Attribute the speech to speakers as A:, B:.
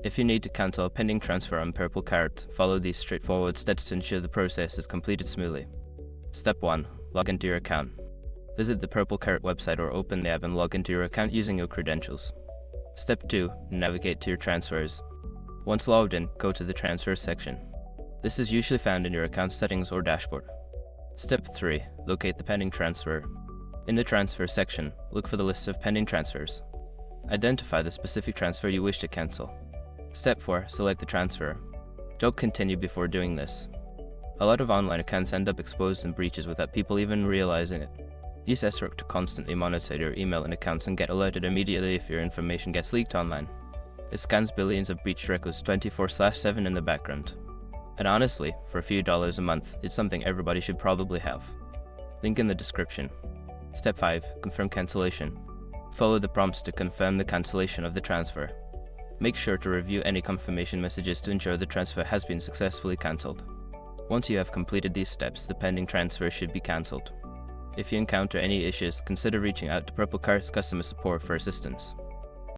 A: If you need to cancel a pending transfer on Purple Carrot, follow these straightforward steps to ensure the process is completed smoothly. Step 1. Log into your account. Visit the Purple Carrot website or open the app and log into your account using your credentials. Step 2. Navigate to your transfers. Once logged in, go to the Transfers section. This is usually found in your account settings or dashboard. Step 3. Locate the pending transfer. In the Transfer section, look for the list of pending transfers. Identify the specific transfer you wish to cancel. Step 4. Select the transfer. Don't continue before doing this. A lot of online accounts end up exposed in breaches without people even realizing it. Use Srock to constantly monitor your email and accounts and get alerted immediately if your information gets leaked online. It scans billions of breached records 24/7 in the background. And honestly, for a few dollars a month, it's something everybody should probably have. Link in the description. Step 5. Confirm cancellation. Follow the prompts to confirm the cancellation of the transfer. Make sure to review any confirmation messages to ensure the transfer has been successfully cancelled. Once you have completed these steps, the pending transfer should be cancelled. If you encounter any issues, consider reaching out to Purple Carrot's customer support for assistance.